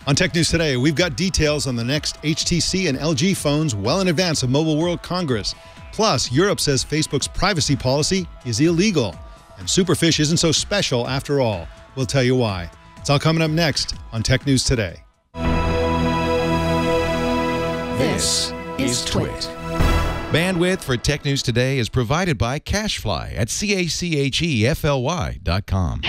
On Tech News Today, we've got details on the next HTC and LG phones well in advance of Mobile World Congress. Plus, Europe says Facebook's privacy policy is illegal. And Superfish isn't so special after all. We'll tell you why. It's all coming up next on Tech News Today. This is Twit. Bandwidth for Tech News Today is provided by CashFly at CACHEFLY.com.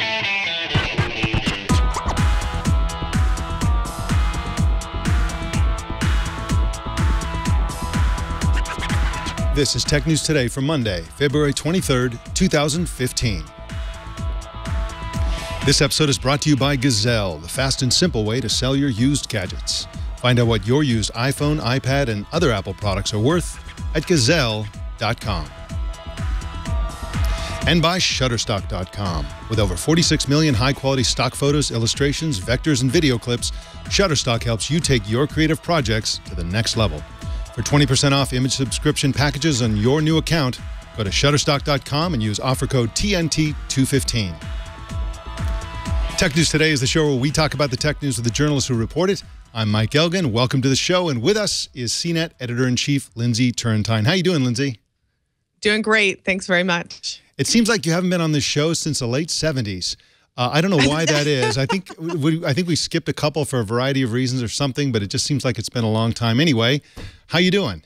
This is Tech News Today for Monday, February 23rd, 2015. This episode is brought to you by Gazelle, the fast and simple way to sell your used gadgets. Find out what your used iPhone, iPad, and other Apple products are worth at Gazelle.com. And by Shutterstock.com. With over 46 million high-quality stock photos, illustrations, vectors, and video clips, Shutterstock helps you take your creative projects to the next level. For 20% off image subscription packages on your new account, go to Shutterstock.com and use offer code TNT215. Tech News Today is the show where we talk about the tech news with the journalists who report it. I'm Mike Elgan. Welcome to the show. And with us is CNET Editor-in-Chief Lindsey Turrentine. How you doing, Lindsey? Doing great. Thanks very much. It seems like you haven't been on this show since the late 70s. I don't know why that is. I think we skipped a couple for a variety of reasons or something, but it just seems like it's been a long time. Anyway, how you doing?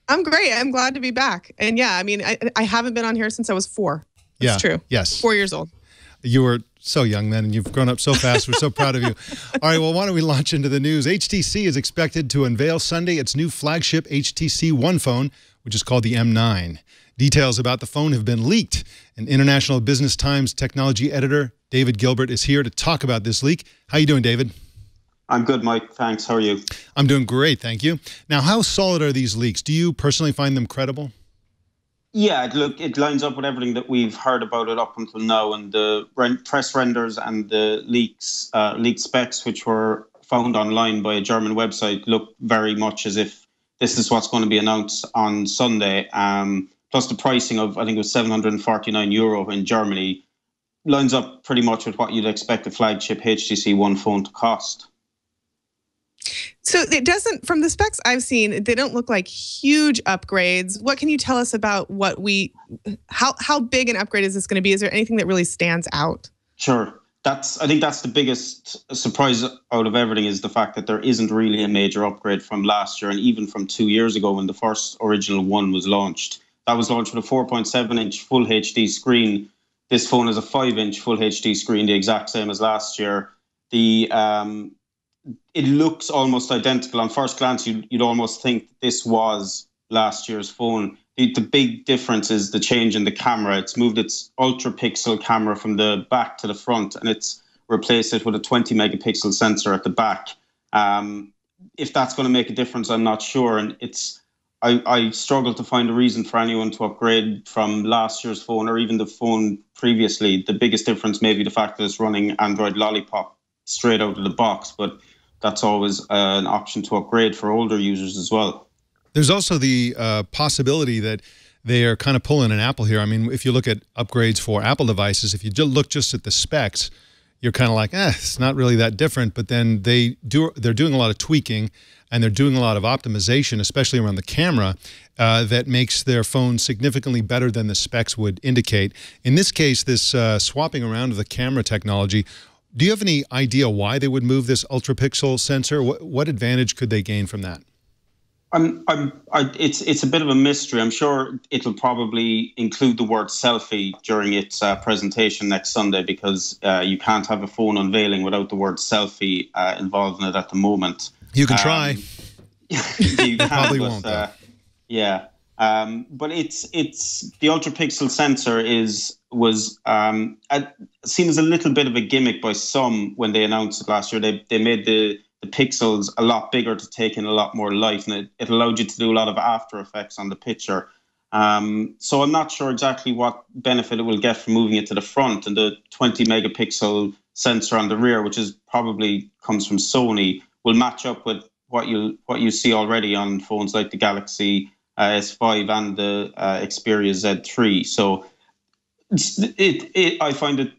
I'm great. I'm glad to be back. And yeah, I mean, I haven't been on here since I was 4. That's true. Yes. 4 years old. You were so young then, and you've grown up so fast. We're so proud of you. All right, well, why don't we launch into the news? HTC is expected to unveil Sunday its new flagship HTC One phone, which is called the M9. Details about the phone have been leaked. An International Business Times technology editor, David Gilbert, is here to talk about this leak. How you doing, David? I'm good, Mike. Thanks. How are you? I'm doing great, thank you. Now, how solid are these leaks? Do you personally find them credible? Yeah, look, it lines up with everything that we've heard about it up until now, and the press renders and the leaked specs, which were found online by a German website, look very much as if this is what's going to be announced on Sunday. Plus the pricing of, I think it was €749 in Germany, lines up pretty much with what you'd expect a flagship HTC One phone to cost. So it doesn't, from the specs I've seen, they don't look like huge upgrades. What can you tell us about how big an upgrade is this going to be? Is there anything that really stands out? Sure. I think that's the biggest surprise out of everything, is the fact that there isn't really a major upgrade from last year and even from 2 years ago when the first original one was launched. That was launched with a 4.7-inch full HD screen. This phone has a 5-inch full HD screen, the exact same as last year. It looks almost identical. On first glance, you'd almost think this was last year's phone. The big difference is the change in the camera. It's moved its ultra-pixel camera from the back to the front, and it's replaced it with a 20-megapixel sensor at the back. If that's going to make a difference, I'm not sure. And I struggle to find a reason for anyone to upgrade from last year's phone or even the phone previously. The biggest difference may be the fact that it's running Android Lollipop straight out of the box, but that's always an option to upgrade for older users as well. There's also the possibility that they are kind of pulling an Apple here. I mean, if you look at upgrades for Apple devices, if you look just at the specs, you're kind of like, it's not really that different. But then they're doing a lot of tweaking, and they're doing a lot of optimization, especially around the camera, that makes their phone significantly better than the specs would indicate. In this case, this swapping around of the camera technology, do you have any idea why they would move this ultra-pixel sensor? What advantage could they gain from that? It's a bit of a mystery. I'm sure it'll probably include the word selfie during its presentation next Sunday, because you can't have a phone unveiling without the word selfie involved in it at the moment. You can try. You can, probably won't. Yeah, but it's the ultra-pixel sensor was seen as a little bit of a gimmick by some when they announced it last year. They made the pixels a lot bigger to take in a lot more light, and it allowed you to do a lot of after effects on the picture. So I'm not sure exactly what benefit it will get from moving it to the front, and the 20 megapixel sensor on the rear, which is probably comes from Sony, will match up with what you see already on phones like the Galaxy S5 and the Xperia Z3. So I find it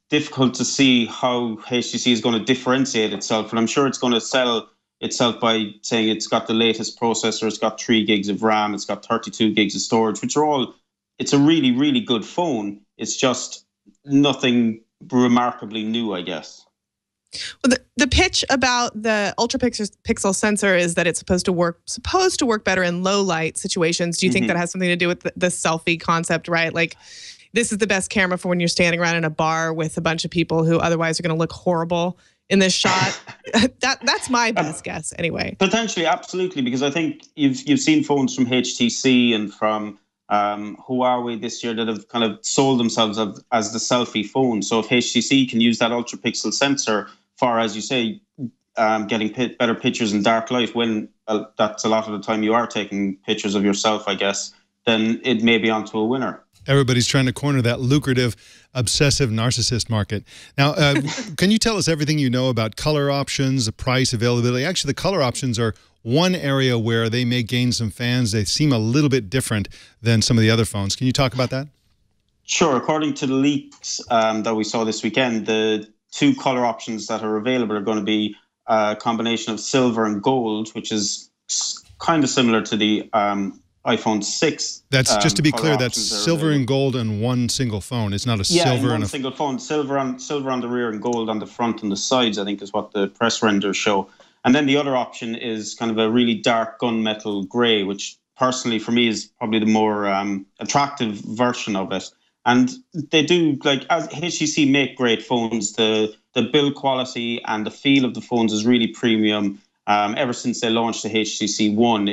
difficult to see how HTC is going to differentiate itself. And I'm sure it's going to sell itself by saying it's got the latest processor, it's got 3 gigs of RAM, it's got 32 gigs of storage, which are all, it's a really, really good phone. It's just nothing remarkably new, I guess. Well, the pitch about the ultra pixel sensor is that it's supposed to work better in low light situations. Do you think that has something to do with the selfie concept, right? Like, this is the best camera for when you're standing around in a bar with a bunch of people who otherwise are going to look horrible in this shot. That's my best guess, anyway. Potentially, absolutely, because I think you've seen phones from HTC and from Huawei this year that have kind of sold themselves as the selfie phone. So if HTC can use that ultra pixel sensor for, as you say, getting better pictures in dark light, when that's a lot of the time you are taking pictures of yourself, I guess, then it may be onto a winner. Everybody's trying to corner that lucrative, obsessive narcissist market. Now, can you tell us everything you know about color options, the price, availability? Actually, the color options are one area where they may gain some fans. They seem a little bit different than some of the other phones. Can you talk about that? Sure. According to the leaks that we saw this weekend, the 2 color options that are available are going to be a combination of silver and gold, which is kind of similar to the iPhone 6. That's just to be clear, that's silver and gold on one single phone. It's not a silver and a single phone. Silver on the rear and gold on the front and the sides, I think, is what the press renders show. And then the other option is kind of a really dark gunmetal grey, which personally for me is probably the more attractive version of it. And they do, like, as HTC make great phones, the build quality and the feel of the phones is really premium. Ever since they launched the HTC One,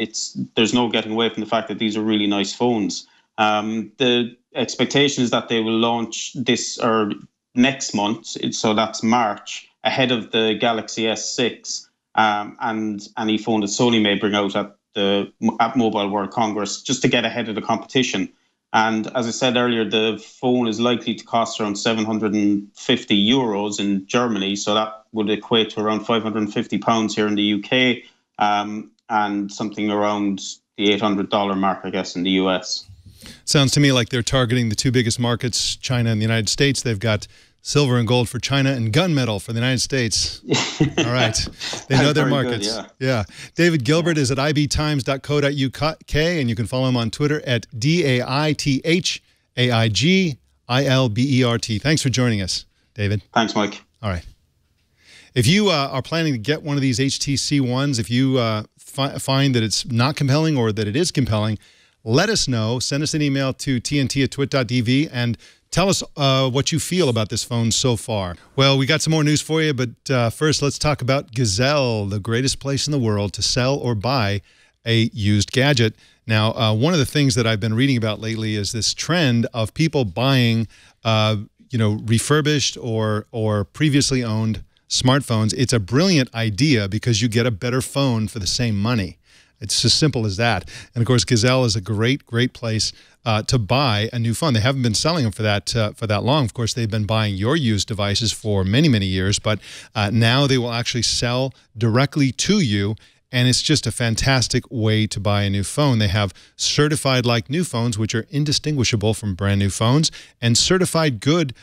there's no getting away from the fact that these are really nice phones. The expectation is that they will launch this or next month, so that's March, ahead of the Galaxy S6 and any phone that Sony may bring out at Mobile World Congress, just to get ahead of the competition. And as I said earlier, the phone is likely to cost around €750 in Germany. So that would equate to around £550 here in the UK, and something around the $800 mark, I guess, in the US. Sounds to me like they're targeting the 2 biggest markets, China and the United States. They've got silver and gold for China and gunmetal for the United States. All right. They know their markets. Good, yeah. David Gilbert is at ibtimes.co.uk, and you can follow him on Twitter at DAITHAIGILBERT. Thanks for joining us, David. Thanks, Mike. All right. If you are planning to get one of these HTC Ones, if you find that it's not compelling or that it is compelling, let us know. Send us an email to tnt@twit.tv and tell us what you feel about this phone so far. Well, we got some more news for you, but first let's talk about Gazelle, the greatest place in the world to sell or buy a used gadget. Now, one of the things that I've been reading about lately is this trend of people buying, refurbished or previously owned smartphones. It's a brilliant idea because you get a better phone for the same money. It's as simple as that. And of course, Gazelle is a great place to buy a new phone. They haven't been selling them for that long. Of course, they've been buying your used devices for many years, but now they will actually sell directly to you. And it's just a fantastic way to buy a new phone. They have certified like new phones, which are indistinguishable from brand new phones, and certified good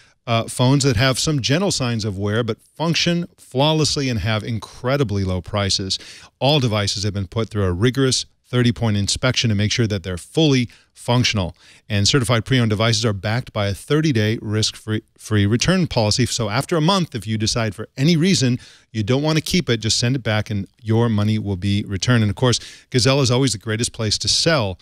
phones that have some gentle signs of wear but function flawlessly and have incredibly low prices. All devices have been put through a rigorous 30-point inspection to make sure that they're fully functional. And certified pre-owned devices are backed by a 30-day risk-free return policy. So after a month, if you decide for any reason you don't want to keep it, just send it back and your money will be returned. And of course, Gazelle is always the greatest place to sell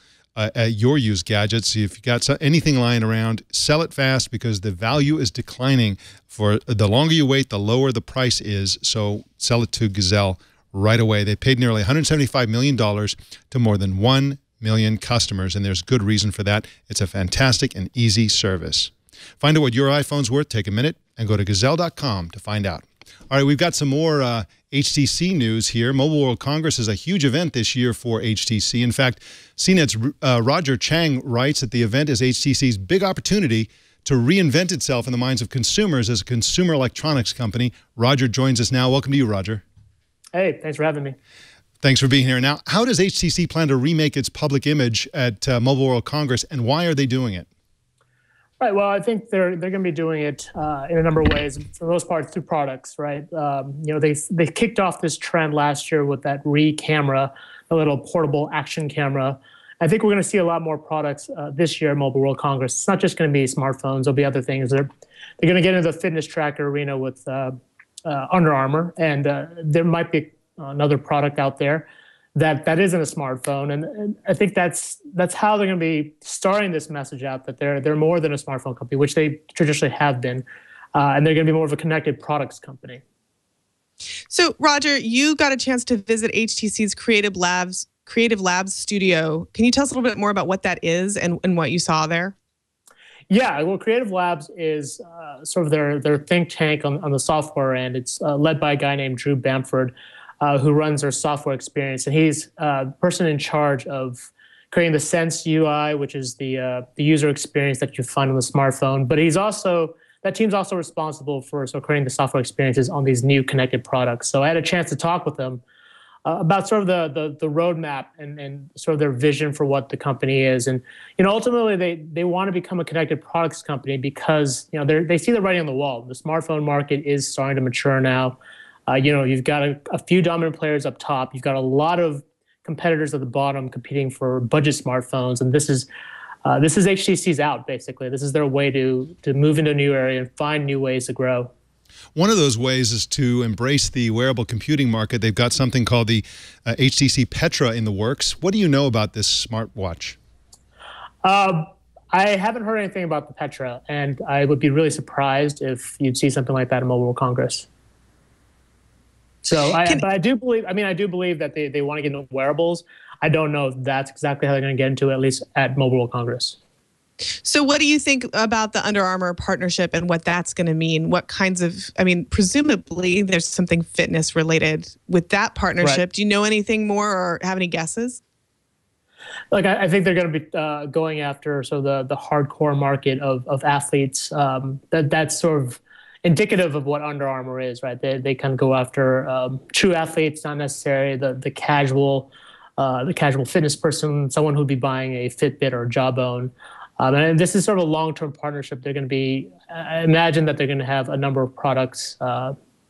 your used gadgets. If you got anything lying around, sell it fast because the value is declining. For the longer you wait, the lower the price is. So sell it to Gazelle right away. They paid nearly $175 million to more than 1 million customers, and there's good reason for that. It's a fantastic and easy service. Find out what your iPhone's worth. Take a minute and go to gazelle.com to find out. All right, we've got some more HTC news here. Mobile World Congress is a huge event this year for HTC. In fact, CNET's Roger Cheng writes that the event is HTC's big opportunity to reinvent itself in the minds of consumers as a consumer electronics company. Roger joins us now. Welcome to you, Roger. Hey, thanks for having me. Thanks for being here. Now, how does HTC plan to remake its public image at Mobile World Congress, and why are they doing it? Right. Well, I think they're going to be doing it in a number of ways. For the most part, through products, right? They kicked off this trend last year with that camera, a little portable action camera. I think we're going to see a lot more products this year at Mobile World Congress. It's not just going to be smartphones. There'll be other things. They're going to get into the fitness tracker arena with Under Armour, and there might be another product out there that isn't a smartphone. And I think that's how they're going to be starting this message out, that they're more than a smartphone company, which they traditionally have been, and they're going to be more of a connected products company. So, Roger, you got a chance to visit HTC's Creative Labs studio. Can you tell us a little bit more about what that is and what you saw there? Yeah, well, Creative Labs is sort of their think tank on the software end. It's led by a guy named Drew Bamford, who runs their software experience. And he's the person in charge of creating the Sense UI, which is the user experience that you find on the smartphone. But that team's also responsible for creating the software experiences on these new connected products. So I had a chance to talk with them about sort of the roadmap and sort of their vision for what the company is. And, ultimately they want to become a connected products company because, they see the writing on the wall. The smartphone market is starting to mature now. You've got a few dominant players up top. You've got a lot of competitors at the bottom competing for budget smartphones. And this is HTC's out, basically. This is their way to move into a new area and find new ways to grow. One of those ways is to embrace the wearable computing market. They've got something called the HTC Petra in the works. What do you know about this smartwatch? I haven't heard anything about the Petra, and I would be really surprised if you'd see something like that at Mobile World Congress. So, but I do believe that they want to get into wearables. I don't know if that's exactly how they're going to get into it, at least at Mobile World Congress. So what do you think about the Under Armour partnership and what that's going to mean? What kinds of, presumably there's something fitness related with that partnership. Right. Do you know anything more or have any guesses? Like, I think they're going to be going after the hardcore market of athletes. That's sort of indicative of what Under Armour is, right? They kind of go after true athletes, not necessarily the casual fitness person, someone who'd be buying a Fitbit or a Jawbone. And this is sort of a long-term partnership. They're going to be, I imagine that they're going to have a number of products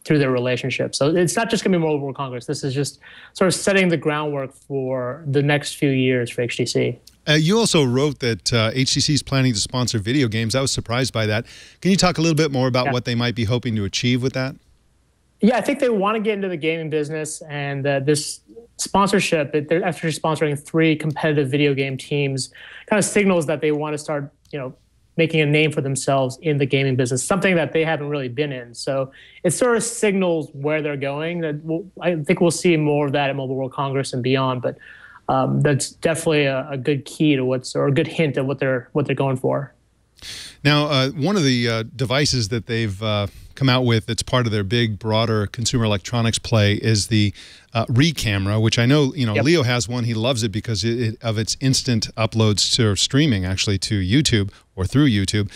through their relationship. So it's not just going to be Mobile World Congress. This is just sort of setting the groundwork for the next few years for HTC. You also wrote that HTC is planning to sponsor video games. I was surprised by that. Can you talk a little bit more about what they might be hoping to achieve with that? Yeah, I think they want to get into the gaming business, and this sponsorship, they're actually sponsoring 3 competitive video game teams, kind of signals that they want to start, making a name for themselves in the gaming business, something that they haven't really been in. So it sort of signals where they're going. I think we'll see more of that at Mobile World Congress and beyond, but that's definitely a good key to or a good hint at what they're going for. Now, one of the devices that they've come out with that's part of their big, broader consumer electronics play is the Re-camera, which I know, Leo has one. He loves it because of its instant uploads to streaming, actually, to YouTube or through YouTube.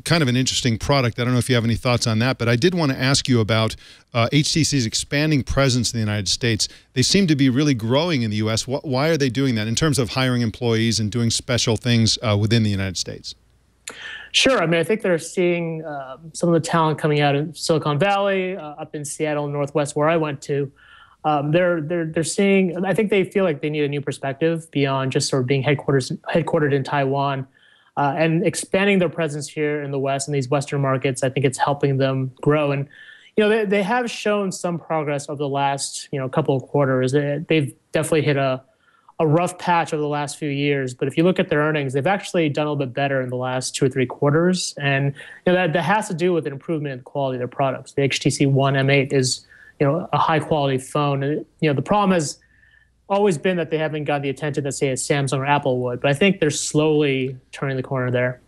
Kind of an interesting product. I don't know if you have any thoughts on that, but I did want to ask you about HTC's expanding presence in the United States. They seem to be really growing in the U.S. Why are they doing that in terms of hiring employees and doing special things within the United States? Sure. I think they're seeing some of the talent coming out in Silicon Valley, up in Seattle, Northwest, where I went to. They're seeing. I think they feel like they need a new perspective beyond just sort of being headquartered in Taiwan, and expanding their presence here in the West and these Western markets. I think it's helping them grow. And they have shown some progress over the last couple of quarters. They've definitely hit a rough patch over the last few years, but if you look at their earnings, they've actually done a little bit better in the last 2 or 3 quarters, and that has to do with an improvement in the quality of their products. The HTC One M8 is a high quality phone, and the problem has always been that they haven't got the attention that, say, a Samsung or Apple would, but I think they're slowly turning the corner there.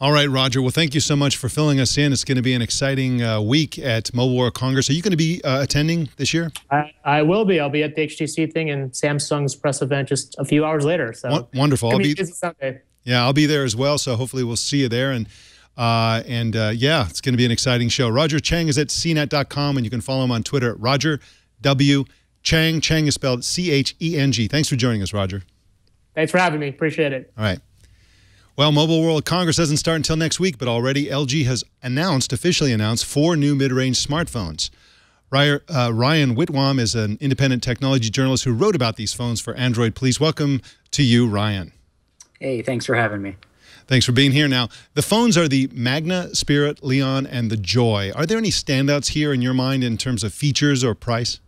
All right, Roger. Well, thank you so much for filling us in. It's going to be an exciting week at Mobile World Congress. Are you going to be attending this year? I will be. I'll be at the HTC thing and Samsung's press event just a few hours later. So wonderful. I'll be busy Sunday. Yeah, I'll be there as well. So hopefully we'll see you there. And yeah, it's going to be an exciting show. Roger Cheng is at cnet.com, and you can follow him on Twitter at Roger W. Cheng. Cheng is spelled C-H-E-N-G. Thanks for joining us, Roger. Thanks for having me. Appreciate it. All right. Well, Mobile World Congress doesn't start until next week, but already LG has officially announced 4 new mid-range smartphones. Ryan Whitwam is an independent technology journalist who wrote about these phones for Android. Please welcome to you, Ryan. Hey, thanks for having me. Thanks for being here. Now, the phones are the Magna, Spirit, Leon, and the Joy. Are there any standouts here in your mind in terms of features or price?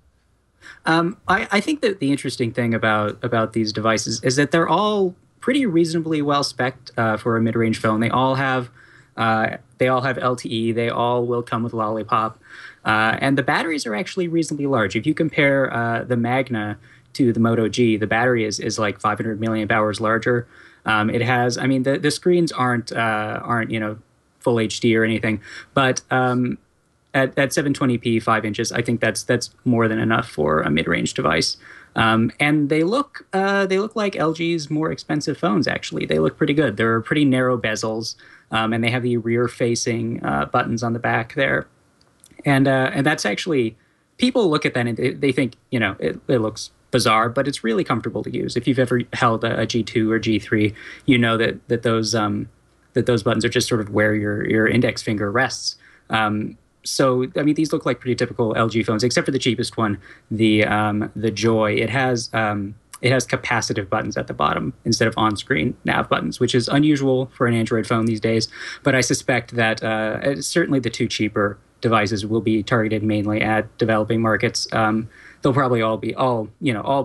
I think that the interesting thing about these devices is that they're all pretty reasonably well spec'd for a mid-range phone. They all have LTE. They all will come with Lollipop, and the batteries are actually reasonably large. If you compare the Magna to the Moto G, the battery is like 500 milliamp hours larger. It has, I mean, the screens aren't full HD or anything, but at 720p 5 inches, I think that's more than enough for a mid-range device. And they look like LG's more expensive phones. Actually, they look pretty good. They're pretty narrow bezels, and they have the rear-facing buttons on the back there. And that's actually, people look at that and they think it looks bizarre, but it's really comfortable to use. If you've ever held a G2 or G3, you know that those buttons are just sort of where your index finger rests. So, I mean, these look like pretty typical LG phones, except for the cheapest one, the Joy. It has capacitive buttons at the bottom instead of on-screen nav buttons, which is unusual for an Android phone these days. But I suspect that certainly the 2 cheaper devices will be targeted mainly at developing markets. They'll probably all be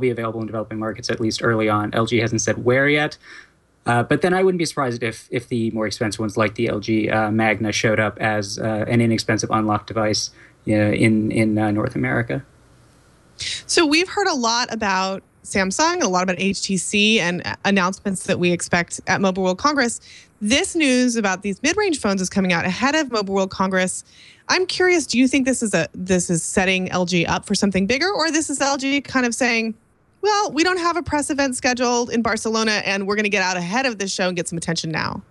available in developing markets, at least early on. LG hasn't said where yet. But then I wouldn't be surprised if the more expensive ones like the LG Magna showed up as an inexpensive unlocked device in North America. So we've heard a lot about Samsung, a lot about HTC, and announcements that we expect at Mobile World Congress. This news about these mid-range phones is coming out ahead of Mobile World Congress. I'm curious, do you think this is setting LG up for something bigger, or this is LG kind of saying, well, we don't have a press event scheduled in Barcelona, and we're going to get out ahead of this show and get some attention now?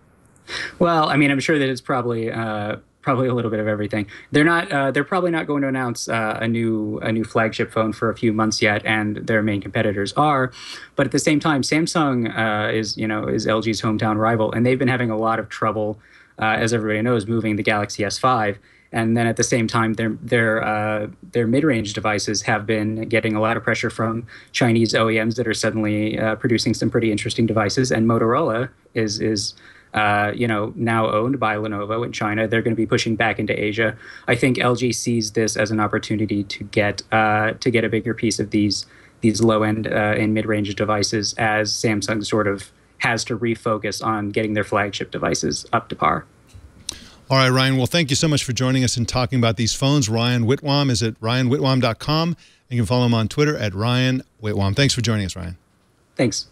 Well, I mean, I'm sure that it's probably a little bit of everything. They're probably not going to announce a new flagship phone for a few months yet, and their main competitors are. But at the same time, Samsung is LG's hometown rival, and they've been having a lot of trouble, as everybody knows, moving the Galaxy S5. And then at the same time, their mid-range devices have been getting a lot of pressure from Chinese OEMs that are suddenly producing some pretty interesting devices. And Motorola is now owned by Lenovo in China. They're going to be pushing back into Asia. I think LG sees this as an opportunity to get a bigger piece of these low-end and mid-range devices, as Samsung sort of has to refocus on getting their flagship devices up to par. All right, Ryan. Well, thank you so much for joining us and talking about these phones. Ryan Whitwam is at ryanwhitwam.com. You can follow him on Twitter at Ryan Whitwam. Thanks for joining us, Ryan. Thanks.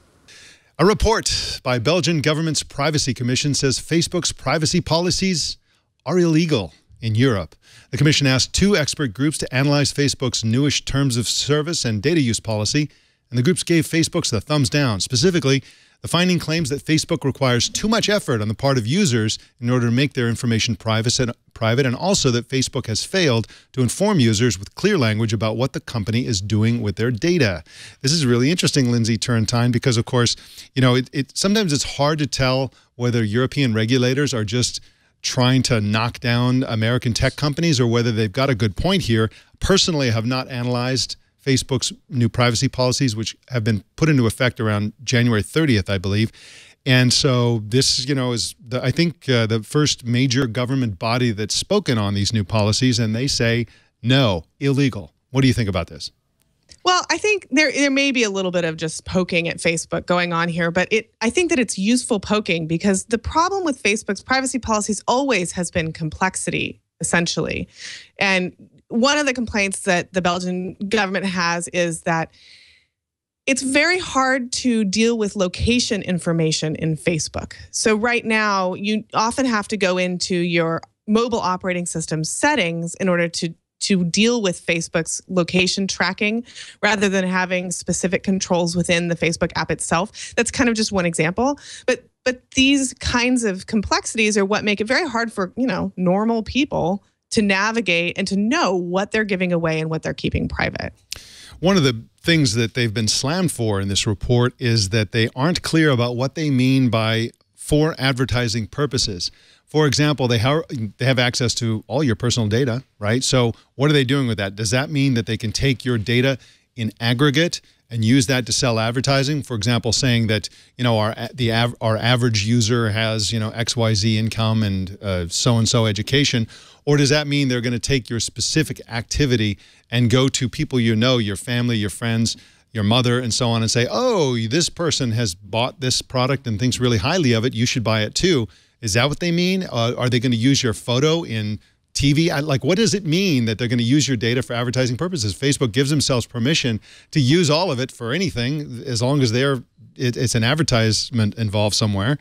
A report by Belgian government's Privacy Commission says Facebook's privacy policies are illegal in Europe. The commission asked 2 expert groups to analyze Facebook's newish terms of service and data use policy, and the groups gave Facebook's the thumbs down. Specifically, the finding claims that Facebook requires too much effort on the part of users in order to make their information private, and also that Facebook has failed to inform users with clear language about what the company is doing with their data. This is really interesting, Lindsey Turrentine, because, of course, sometimes it's hard to tell whether European regulators are just trying to knock down American tech companies or whether they've got a good point here. Personally, I have not analyzed Facebook's new privacy policies, which have been put into effect around January 30th, I believe. And so this, is, I think, the first major government body that's spoken on these new policies, and they say, no, illegal. What do you think about this? Well, I think there may be a little bit of just poking at Facebook going on here, but I think that it's useful poking, because the problem with Facebook's privacy policies always has been complexity, essentially. And one of the complaints that the Belgian government has is that it's very hard to deal with location information in Facebook. So right now, you often have to go into your mobile operating system settings in order to deal with Facebook's location tracking, rather than having specific controls within the Facebook app itself. That's kind of just one example. But these kinds of complexities are what make it very hard for, normal people to navigate and to know what they're giving away and what they're keeping private. One of the things that they've been slammed for in this report is that they aren't clear about what they mean by for advertising purposes. For example, they have access to all your personal data, right? So what are they doing with that? Does that mean that they can take your data in aggregate and use that to sell advertising? For example, saying that, you know, our average user has, you know, XYZ income and so-and-so education, or does that mean they're going to take your specific activity and go to people you know, your family, your friends, your mother, and so on, and say, oh, this person has bought this product and thinks really highly of it, you should buy it too? Is that what they mean? Are they going to use your photo in TV? Like, what does it mean that they're going to use your data for advertising purposes? Facebook gives themselves permission to use all of it for anything, as long as it's an advertisement involved somewhere.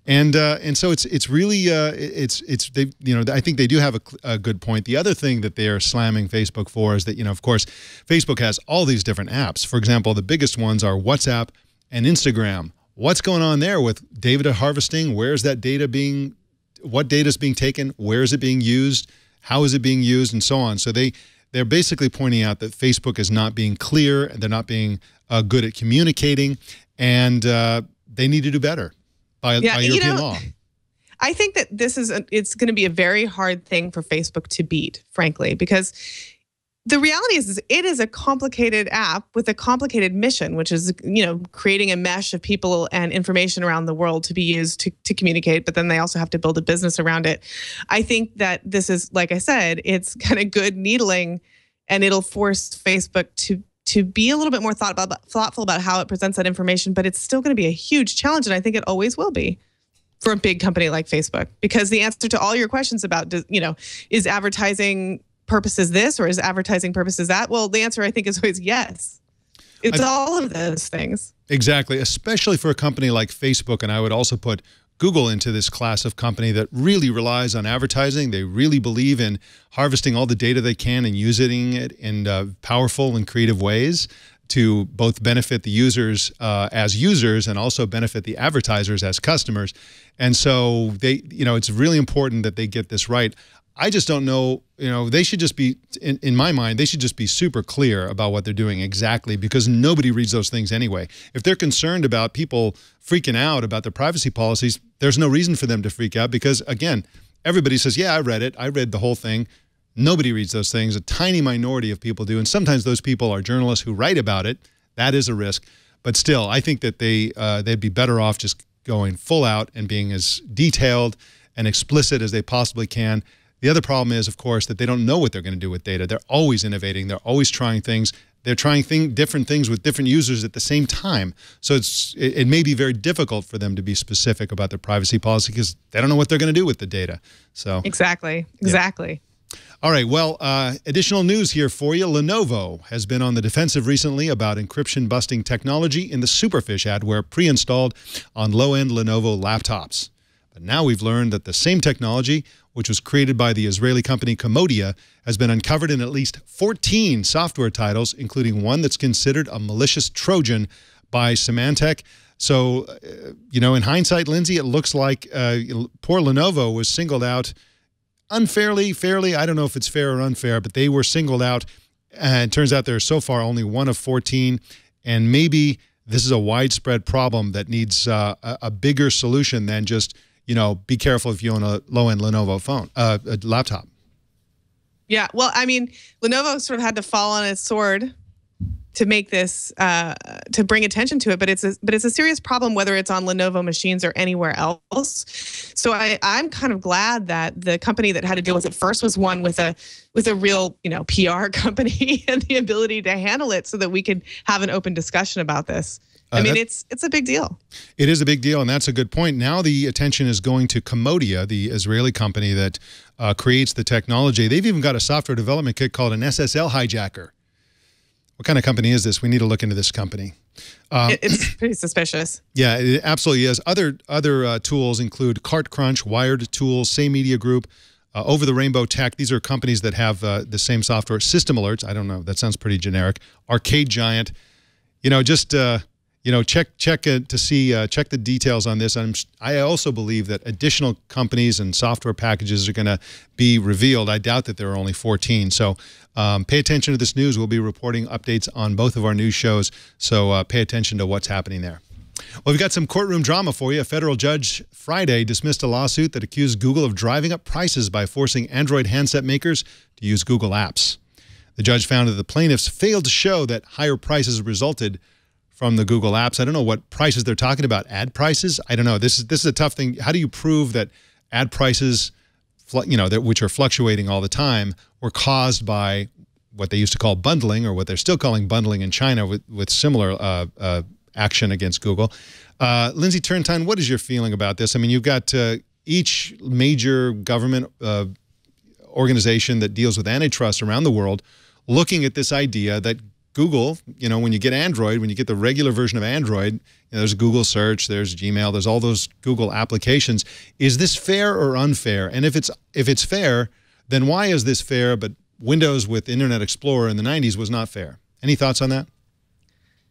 And so it's really they, you know, I think they do have a good point. The other thing that they are slamming Facebook for is that, you know, of course, Facebook has all these different apps. For example, the biggest ones are WhatsApp and Instagram. What's going on there with data harvesting? Where's that data being? What data is being taken? Where is it being used? How is it being used? And so on. So they're basically pointing out that Facebook is not being clear, and they're not being good at communicating, and they need to do better by European law. I think that it's going to be a very hard thing for Facebook to beat, frankly, because the reality is it is a complicated app with a complicated mission, which is, you know, creating a mesh of people and information around the world to be used to communicate, but then they also have to build a business around it. I think that this is, like I said, it's kind of good needling, and it'll force Facebook to be a little bit more thoughtful about how it presents that information, but it's still going to be a huge challenge, and I think it always will be for a big company like Facebook, because the answer to all your questions about, you know, is advertising purposes this or is advertising purposes that? Well, the answer I think is always yes. It's all of those things. Exactly, especially for a company like Facebook, and I would also put Google into this class of company that really relies on advertising. They really believe in harvesting all the data they can and using it in powerful and creative ways to both benefit the users as users and also benefit the advertisers as customers. And so it's really important that they get this right. I just don't know, they should just be, in my mind, they should just be super clear about what they're doing exactly, because nobody reads those things anyway. If they're concerned about people freaking out about their privacy policies, there's no reason for them to freak out because, again, everybody says, yeah, I read it. I read the whole thing. Nobody reads those things. A tiny minority of people do, and sometimes those people are journalists who write about it. That is a risk. But still, I think that they'd be better off just going full out and being as detailed and explicit as they possibly can. The other problem is, of course, that they don't know what they're going to do with data. They're always innovating. They're always trying things. They're trying different things with different users at the same time. So it may be very difficult for them to be specific about their privacy policy because they don't know what they're going to do with the data. So Exactly. All right, well, additional news here for you. Lenovo has been on the defensive recently about encryption-busting technology in the Superfish adware pre-installed on low-end Lenovo laptops. But now we've learned that the same technology, which was created by the Israeli company Komodia, has been uncovered in at least 14 software titles, including one that's considered a malicious Trojan by Symantec. So, in hindsight, Lindsey, it looks like poor Lenovo was singled out unfairly, fairly. I don't know if it's fair or unfair, but they were singled out. And it turns out there's so far only one of 14. And maybe this is a widespread problem that needs a bigger solution than just, be careful if you own a low-end Lenovo phone, a laptop. Yeah, well, I mean, Lenovo sort of had to fall on its sword to make this, to bring attention to it, but it's a serious problem whether it's on Lenovo machines or anywhere else. So I'm kind of glad that the company that had to deal with it first was one with a real PR company and the ability to handle it so that we could have an open discussion about this. I mean, it's a big deal. It is a big deal, and that's a good point. Now the attention is going to Komodia, the Israeli company that creates the technology. They've even got a software development kit called an SSL hijacker. What kind of company is this? We need to look into this company. It's pretty suspicious. Yeah, it absolutely is. Other tools include CartCrunch, Wired Tools, Say Media Group, Over the Rainbow Tech. These are companies that have the same software. System Alerts. I don't know. That sounds pretty generic. Arcade Giant. Check to see, check the details on this. I also believe that additional companies and software packages are going to be revealed. I doubt that there are only 14. So pay attention to this news. We'll be reporting updates on both of our news shows. So pay attention to what's happening there. Well, we've got some courtroom drama for you. A federal judge Friday dismissed a lawsuit that accused Google of driving up prices by forcing Android handset makers to use Google Apps. The judge found that the plaintiffs failed to show that higher prices resulted from the Google Apps. I don't know what prices they're talking about. Ad prices? I don't know. This is a tough thing. How do you prove that ad prices, which are fluctuating all the time, were caused by what they used to call bundling, or what they're still calling bundling in China with similar action against Google? Lindsey, Turrentine, what is your feeling about this? I mean, you've got each major government organization that deals with antitrust around the world looking at this idea that Google, when you get Android, when you get the regular version of Android, there's Google Search, there's Gmail, there's all those Google applications. Is this fair or unfair? And if it's fair, then why is this fair, but Windows with Internet Explorer in the 90s was not fair? Any thoughts on that?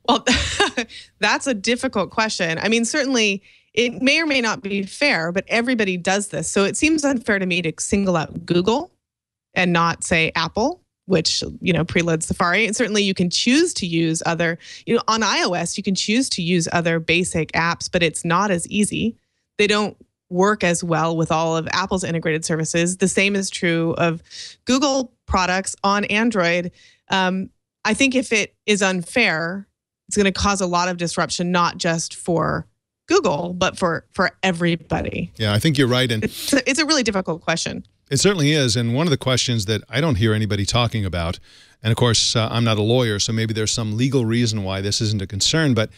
Well, that's a difficult question. I mean, certainly it may or may not be fair, but everybody does this. So it seems unfair to me to single out Google and not, say, Apple, which, preloads Safari. And certainly you can choose to use other, on iOS, you can choose to use other basic apps, but it's not as easy. They don't work as well with all of Apple's integrated services. The same is true of Google products on Android. I think if it is unfair, it's going to cause a lot of disruption, not just for Google, but for everybody. Yeah, I think you're right. And it's a really difficult question. It certainly is. And one of the questions that I don't hear anybody talking about, and of course, I'm not a lawyer, so maybe there's some legal reason why this isn't a concern, but,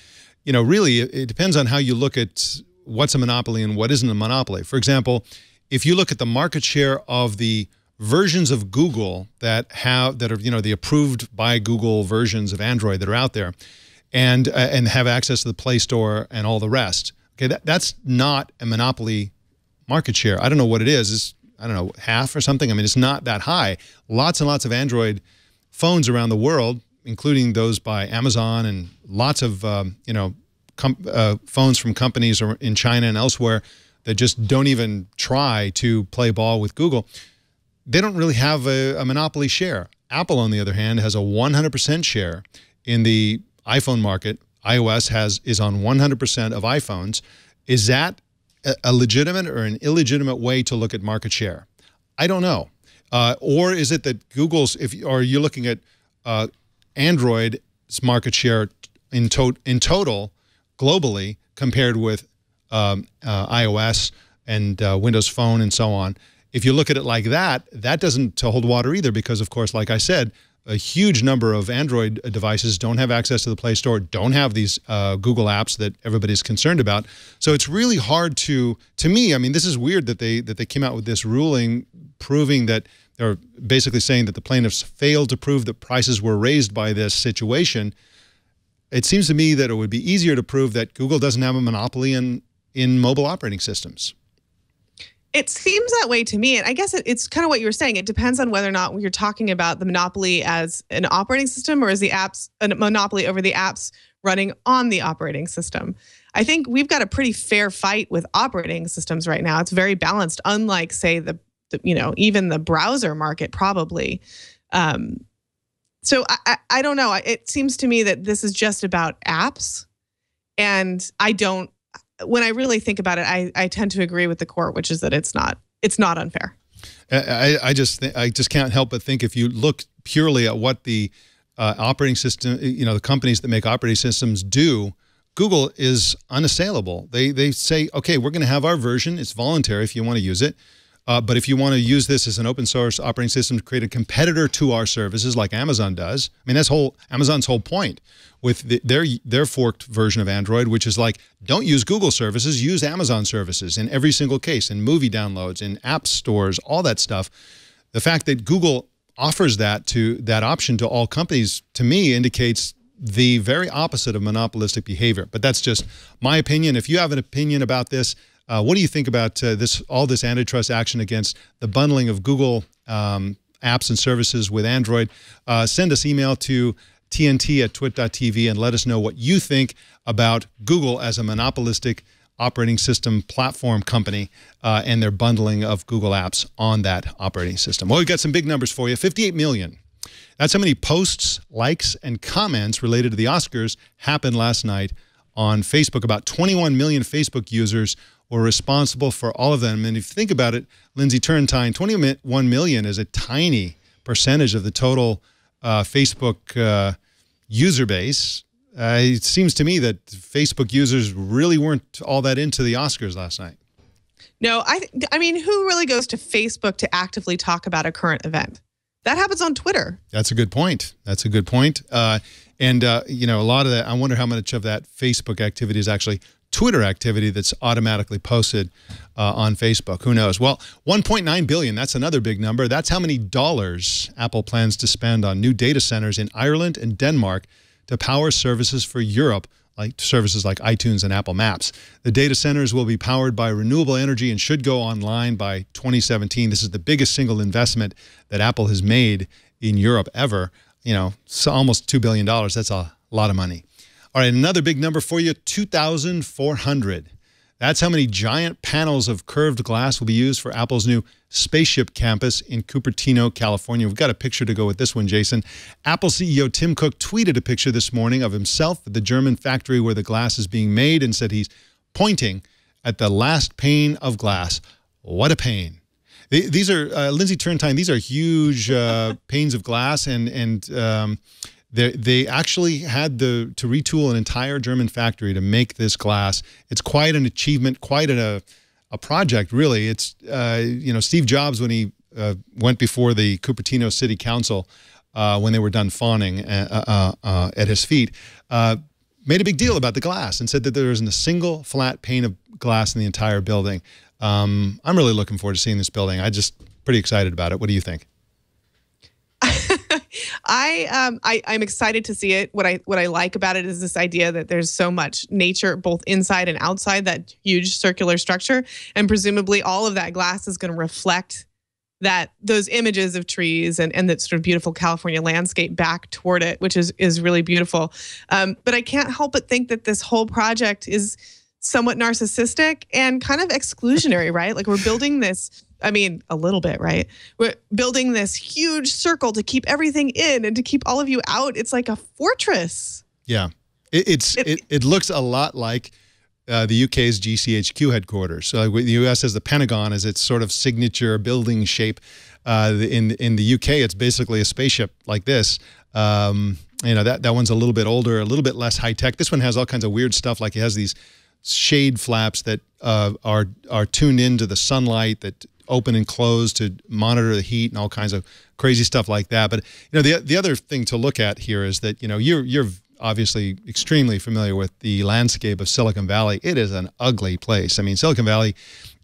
really it depends on how you look at what's a monopoly and what isn't a monopoly. For example, if you look at the market share of the versions of Google that are, the approved by Google versions of Android that are out there, and have access to the Play Store and all the rest, okay, that's not a monopoly market share. I don't know what it is. It's, I don't know, half or something. I mean, it's not that high. Lots and lots of Android phones around the world, including those by Amazon and lots of, phones from companies in China and elsewhere that just don't even try to play ball with Google. They don't really have a monopoly share. Apple, on the other hand, has a 100% share in the iPhone market. iOS is on 100% of iPhones. Is that a legitimate or an illegitimate way to look at market share? I don't know. Or is it that Google's, or you're looking at Android's market share in total globally compared with iOS and Windows Phone and so on. If you look at it like that, that doesn't hold water either, because, of course, like I said, a huge number of Android devices don't have access to the Play Store, don't have these Google apps that everybody's concerned about. So it's really hard to me, I mean, this is weird that they came out with this ruling proving that, they're basically saying that the plaintiffs failed to prove that prices were raised by this situation. It seems to me that it would be easier to prove that Google doesn't have a monopoly in mobile operating systems. It seems that way to me. And I guess it's kind of what you were saying. It depends on whether or not you're talking about the monopoly as an operating system, or as the apps, a monopoly over the apps running on the operating system. I think we've got a pretty fair fight with operating systems right now. It's very balanced, unlike, say, even the browser market probably. So I don't know. It seems to me that this is just about apps. And when I really think about it, I tend to agree with the court, which is that it's not unfair. I just can't help but think, if you look purely at what the operating system, the companies that make operating systems do, Google is unassailable. They say, okay, we're going to have our version. It's voluntary if you want to use it. But if you want to use this as an open source operating system to create a competitor to our services like Amazon does, I mean, that's Amazon's whole point with their forked version of Android, which is like, don't use Google services, use Amazon services in every single case, in movie downloads, in app stores, all that stuff. The fact that Google offers that option to all companies, to me, indicates the very opposite of monopolistic behavior. But that's just my opinion. If you have an opinion about this, what do you think about all this antitrust action against the bundling of Google apps and services with Android? Send us email to tnt@twit.tv and let us know what you think about Google as a monopolistic operating system platform company and their bundling of Google apps on that operating system. Well, we've got some big numbers for you. 58 million. That's how many posts, likes, and comments related to the Oscars happened last night on Facebook. About 21 million Facebook users were responsible for all of them. And if you think about it, Lindsey, Turrentine, 21 million is a tiny percentage of the total Facebook user base. It seems to me that Facebook users really weren't all that into the Oscars last night. No, I mean, who really goes to Facebook to actively talk about a current event? That happens on Twitter. That's a good point. That's a good point. You know, a lot of that, I wonder how much of that Facebook activity is actually Twitter activity that's automatically posted on Facebook. Who knows? Well, 1.9 billion, that's another big number. That's how many dollars Apple plans to spend on new data centers in Ireland and Denmark to power services for Europe, like services like iTunes and Apple Maps. The data centers will be powered by renewable energy and should go online by 2017. This is the biggest single investment that Apple has made in Europe ever. You know, so almost $2 billion. That's a lot of money. All right, another big number for you, 2,400. That's how many giant panels of curved glass will be used for Apple's new spaceship campus in Cupertino, California. We've got a picture to go with this one, Jason. Apple CEO Tim Cook tweeted a picture this morning of himself at the German factory where the glass is being made and said he's pointing at the last pane of glass. What a pane. These are, Lindsey, Turrentine, these are huge panes of glass, and they actually had to retool an entire German factory to make this glass. It's quite an achievement, quite a project, really. It's, you know, Steve Jobs, when he went before the Cupertino City Council, when they were done fawning at his feet, made a big deal about the glass and said that there isn't a single flat pane of glass in the entire building. I'm really looking forward to seeing this building. I'm just pretty excited about it. What do you think? I'm excited to see it. What I like about it is this idea that there's so much nature both inside and outside that huge circular structure, and presumably all of that glass is going to reflect those images of trees and that sort of beautiful California landscape back toward it, which is really beautiful. But I can't help but think that this whole project is somewhat narcissistic and kind of exclusionary, right? Like, we're building this. I mean, a little bit, right? We're building this huge circle to keep everything in and to keep all of you out. It's like a fortress. Yeah, it looks a lot like the UK's GCHQ headquarters. So the US has the Pentagon as its sort of signature building shape. In the UK, it's basically a spaceship like this. You know, that one's a little bit older, a little bit less high tech. This one has all kinds of weird stuff, like it has these shade flaps that are tuned into the sunlight that open and close to monitor the heat and all kinds of crazy stuff like that. But you know, the other thing to look at here is that, you know, you're obviously extremely familiar with the landscape of Silicon Valley. It is an ugly place. I mean, Silicon Valley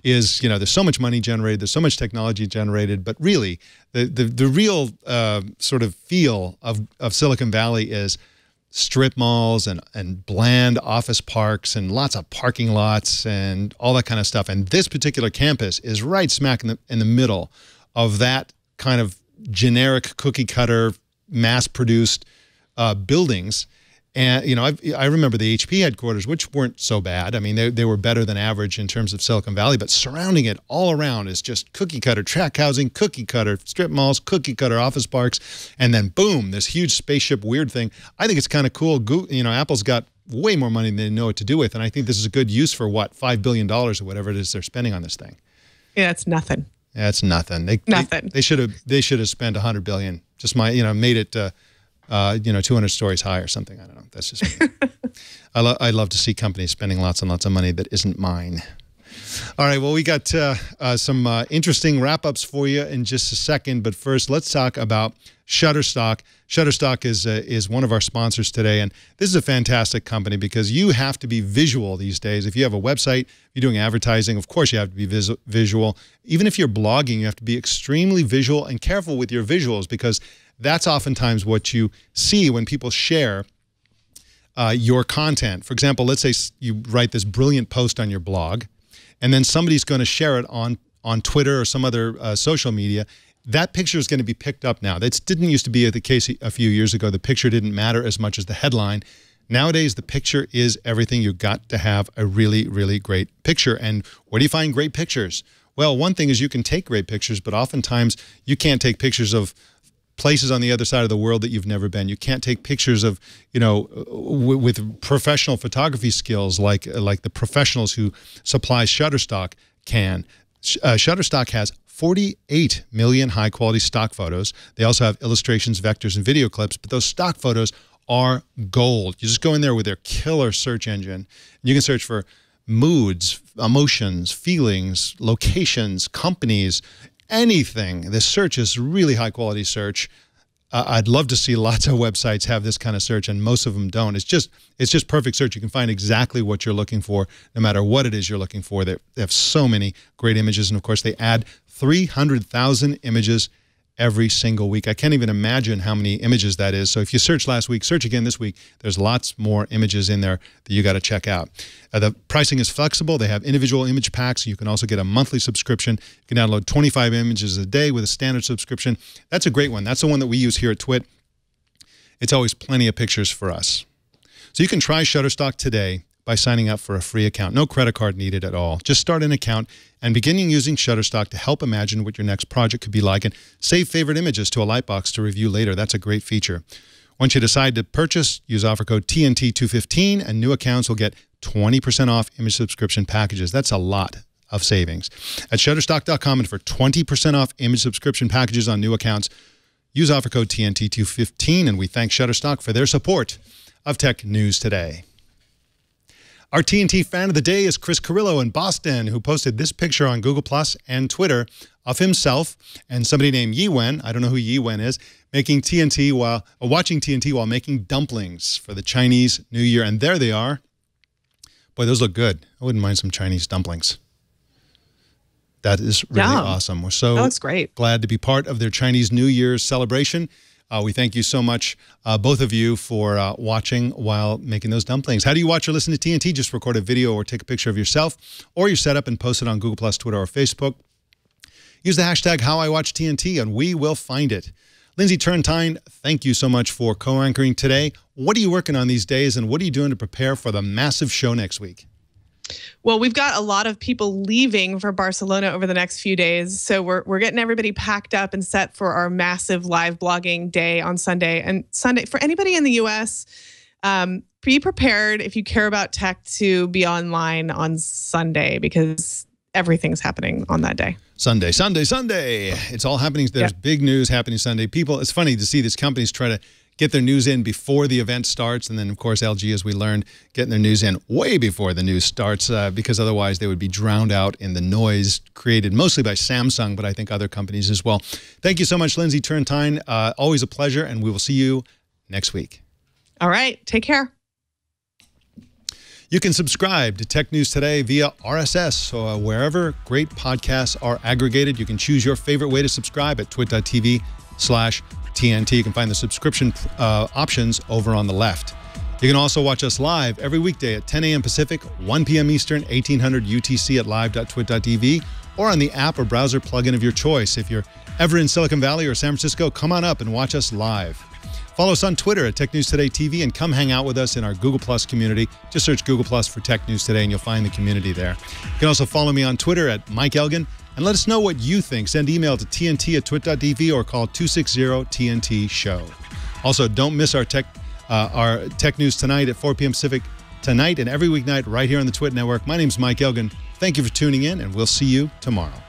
is, you know, there's so much money generated, there's so much technology generated, but really the real sort of feel of Silicon Valley is strip malls and bland office parks and lots of parking lots and all that kind of stuff. And this particular campus is right smack in the middle of that kind of generic cookie cutter, mass-produced buildings. And, you know, I remember the HP headquarters, which weren't so bad. I mean, they were better than average in terms of Silicon Valley, but surrounding it all around is just cookie cutter tract housing, cookie cutter strip malls, cookie cutter office parks, and then boom, this huge spaceship weird thing. I think it's kind of cool. You know, Apple's got way more money than they know what to do with, and I think this is a good use for what, $5 billion or whatever it is they're spending on this thing. Yeah, it's nothing. Yeah, it's nothing. Nothing. They should have spent $100 billion. Just made it. You know, 200 stories high or something. I don't know. That's just me. I love to see companies spending lots and lots of money that isn't mine. All right. Well, we got some interesting wrap-ups for you in just a second. But first, let's talk about Shutterstock. Shutterstock is one of our sponsors today. And this is a fantastic company because you have to be visual these days. If you have a website, if you're doing advertising, of course you have to be visual. Even if you're blogging, you have to be extremely visual and careful with your visuals, because that's oftentimes what you see when people share your content. For example, let's say you write this brilliant post on your blog, and then somebody's going to share it on Twitter or some other social media. That picture is going to be picked up now. That didn't used to be the case a few years ago. The picture didn't matter as much as the headline. Nowadays, the picture is everything. You've got to have a really, really great picture. And where do you find great pictures? Well, one thing is you can take great pictures, but oftentimes you can't take pictures of places on the other side of the world that you've never been. You can't take pictures of, with professional photography skills like the professionals who supply Shutterstock can. Shutterstock has 48 million high-quality stock photos. They also have illustrations, vectors, and video clips, but those stock photos are gold. You just go in there with their killer search engine, and you can search for moods, emotions, feelings, locations, companies, anything. This search is really high-quality search. I'd love to see lots of websites have this kind of search, and most of them don't. It's just perfect search. You can find exactly what you're looking for, no matter what it is you're looking for. They have so many great images, and of course, they add 300,000 images every single week. I can't even imagine how many images that is. So if you searched last week, search again this week. There's lots more images in there that you got to check out. The pricing is flexible. They have individual image packs. You can also get a monthly subscription. You can download 25 images a day with a standard subscription. That's a great one. That's the one that we use here at Twit. It's always plenty of pictures for us. So you can try Shutterstock today by signing up for a free account. No credit card needed at all. Just start an account and begin using Shutterstock to help imagine what your next project could be like and save favorite images to a lightbox to review later. That's a great feature. Once you decide to purchase, use offer code TNT215 and new accounts will get 20% off image subscription packages. That's a lot of savings. At Shutterstock.com, and for 20% off image subscription packages on new accounts, use offer code TNT215, and we thank Shutterstock for their support of Tech News Today. Our TNT fan of the day is Chris Carrillo in Boston, who posted this picture on Google Plus and Twitter of himself and somebody named Yiwen, I don't know who Yiwen is, watching TNT while making dumplings for the Chinese New Year. And there they are. Boy, those look good. I wouldn't mind some Chinese dumplings. That is really awesome. We're so glad to be part of their Chinese New Year's celebration. We thank you so much, both of you, for watching while making those dumplings. How do you watch or listen to TNT? Just record a video or take a picture of yourself or your setup and post it on Google+, Twitter, or Facebook. Use the hashtag HowIWatchTNT and we will find it. Lindsey Turrentine, thank you so much for co-anchoring today. What are you working on these days, and what are you doing to prepare for the massive show next week? Well, we've got a lot of people leaving for Barcelona over the next few days. So we're getting everybody packed up and set for our massive live blogging day on Sunday. And Sunday, for anybody in the US, be prepared if you care about tech to be online on Sunday, because everything's happening on that day. Sunday. It's all happening. There's big news happening Sunday. People, it's funny to see these companies try to get their news in before the event starts. And then, of course, LG, as we learned, getting their news in way before the news starts, because otherwise they would be drowned out in the noise created mostly by Samsung, but I think other companies as well. Thank you so much, Lindsey Turrentine. Always a pleasure, and we will see you next week. All right. Take care. You can subscribe to Tech News Today via RSS, or wherever great podcasts are aggregated. You can choose your favorite way to subscribe at twit.tv/TNT. You can find the subscription options over on the left. You can also watch us live every weekday at 10 a.m. Pacific, 1 p.m. Eastern, 1800 UTC at live.twit.tv, or on the app or browser plugin of your choice. If you're ever in Silicon Valley or San Francisco, come on up and watch us live. Follow us on Twitter at Tech News Today TV, and come hang out with us in our Google Plus community. Just search Google Plus for Tech News Today and you'll find the community there. You can also follow me on Twitter at Mike Elgan, and let us know what you think. Send email to tnt@twit.tv or call 260-TNT-SHOW. Also, don't miss our Tech News Tonight at 4 p.m. Pacific tonight and every weeknight right here on the Twit Network. My name's Mike Elgan. Thank you for tuning in, and we'll see you tomorrow.